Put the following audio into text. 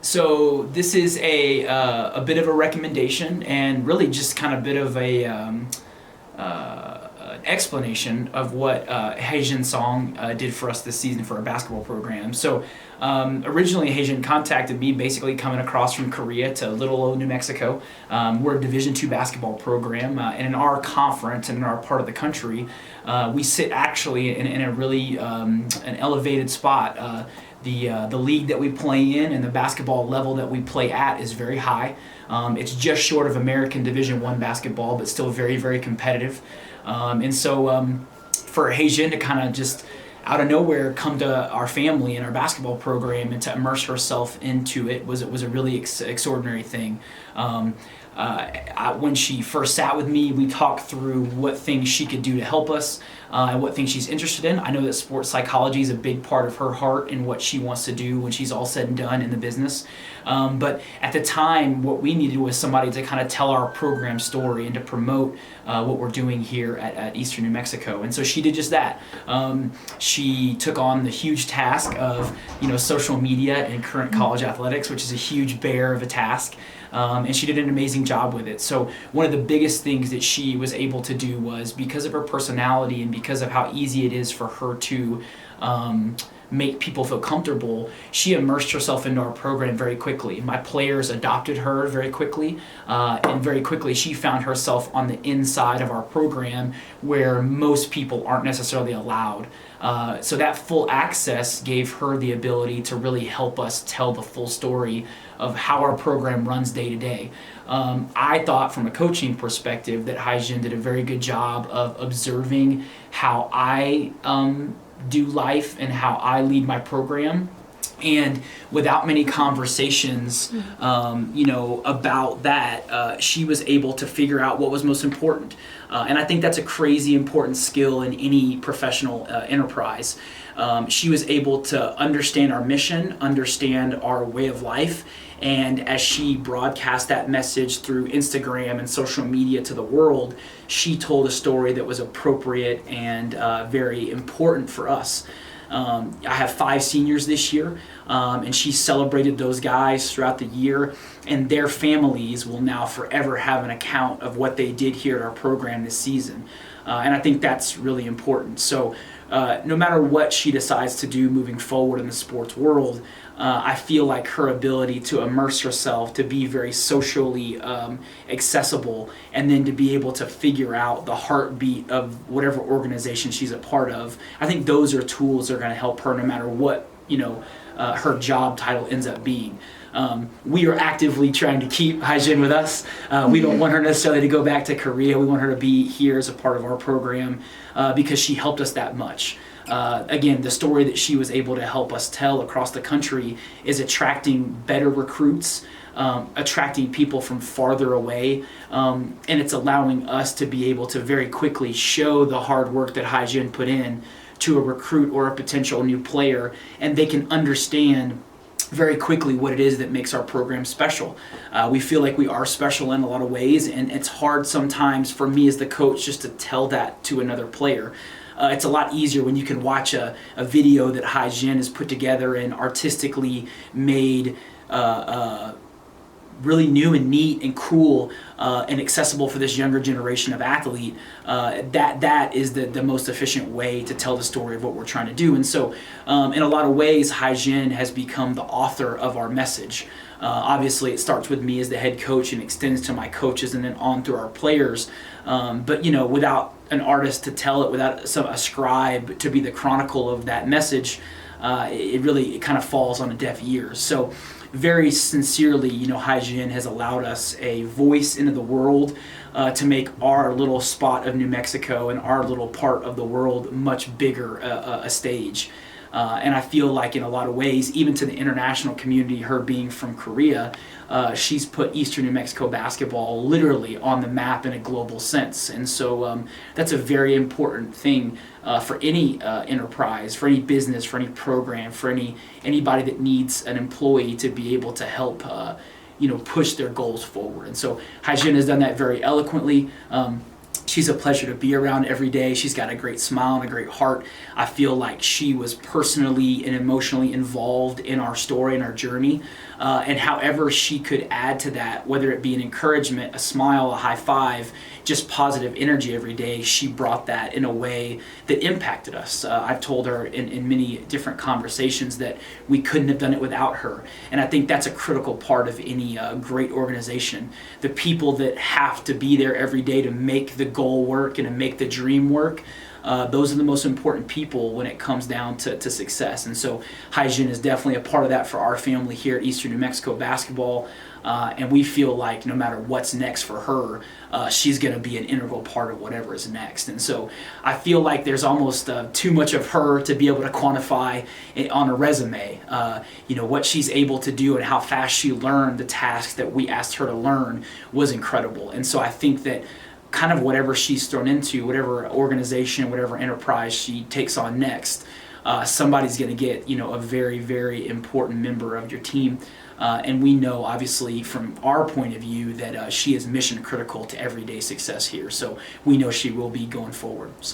So this is a bit of a recommendation and really just kind of bit of an explanation of what Hyejin Song did for us this season for our basketball program. So originally Hyejin contacted me basically coming across from Korea to little old New Mexico. We're a Division II basketball program, and in our conference and in our part of the country, we sit actually in a really an elevated spot. The league that we play in and the basketball level that we play at is very high. It's just short of American Division I basketball, but still very, very competitive. And so for Hyejin to kind of just out of nowhere come to our family and our basketball program and to immerse herself into it was a really extraordinary thing. When she first sat with me, we talked through what things she could do to help us and what things she's interested in. I know that sports psychology is a big part of her heart and what she wants to do when she's all said and done in the business. But at the time, what we needed was somebody to kind of tell our program story and to promote what we're doing here at Eastern New Mexico. And so she did just that. She took on the huge task of social media and current college athletics, which is a huge bear of a task. And she did an amazing job with it. So one of the biggest things that she was able to do was, because of her personality and because of how easy it is for her to make people feel comfortable, she immersed herself into our program very quickly. My players adopted her very quickly, and very quickly she found herself on the inside of our program where most people aren't necessarily allowed. So that full access gave her the ability to really help us tell the full story of how our program runs day to day. I thought from a coaching perspective that Hyejin did a very good job of observing how I do life and how I lead my program. And without many conversations, about that, she was able to figure out what was most important. And I think that's a crazy important skill in any professional enterprise. She was able to understand our mission, understand our way of life, and as she broadcast that message through Instagram and social media to the world, she told a story that was appropriate and very important for us. I have 5 seniors this year, and she celebrated those guys throughout the year, and their families will now forever have an account of what they did here at our program this season. And I think that's really important. So no matter what she decides to do moving forward in the sports world, I feel like her ability to immerse herself, to be very socially accessible, and then to be able to figure out the heartbeat of whatever organization she's a part of, I think those are tools that are going to help her no matter what her job title ends up being. We are actively trying to keep Hyejin with us. We don't want her necessarily to go back to Korea. We want her to be here as a part of our program because she helped us that much. Again, the story that she was able to help us tell across the country is attracting better recruits, attracting people from farther away, and it's allowing us to be able to very quickly show the hard work that Hyejin put in to a recruit or a potential new player, and they can understand very quickly what it is that makes our program special. We feel like we are special in a lot of ways, and it's hard sometimes for me as the coach just to tell that to another player. It's a lot easier when you can watch a video that Hyejin has put together and artistically made really new and neat and cool and accessible for this younger generation of athlete. That is the most efficient way to tell the story of what we're trying to do. And so in a lot of ways, Hyejin has become the author of our message. Obviously, it starts with me as the head coach and extends to my coaches and then on through our players. But without an artist to tell it, without a scribe to be the chronicle of that message, it kind of falls on a deaf ears. So very sincerely, Hyejin has allowed us a voice into the world to make our little spot of New Mexico and our little part of the world much bigger a stage. And I feel like in a lot of ways, even to the international community, her being from Korea, she's put Eastern New Mexico basketball literally on the map in a global sense. And so that's a very important thing for any enterprise, for any business, for any program, for anybody that needs an employee to be able to help push their goals forward. And so Hyejin has done that very eloquently. She's a pleasure to be around every day. She's got a great smile and a great heart. I feel like she was personally and emotionally involved in our story and our journey. and however she could add to that, whether it be an encouragement, a smile, a high five, just positive energy every day, she brought that in a way that impacted us. I've told her in many different conversations that we couldn't have done it without her. And I think that's a critical part of any great organization. The people that have to be there every day to make the goal work and to make the dream work, those are the most important people when it comes down to success. And so Hyejin is definitely a part of that for our family here at Eastern New Mexico basketball. And we feel like no matter what's next for her, she's going to be an integral part of whatever is next. And so I feel like there's almost too much of her to be able to quantify it on a resume. What she's able to do and how fast she learned the tasks that we asked her to learn was incredible. And so I think that kind of whatever she's thrown into, whatever organization, whatever enterprise she takes on next, somebody's going to get, a very, very important member of your team. And we know, obviously, from our point of view, that she is mission critical to everyday success here. So we know she will be going forward. So.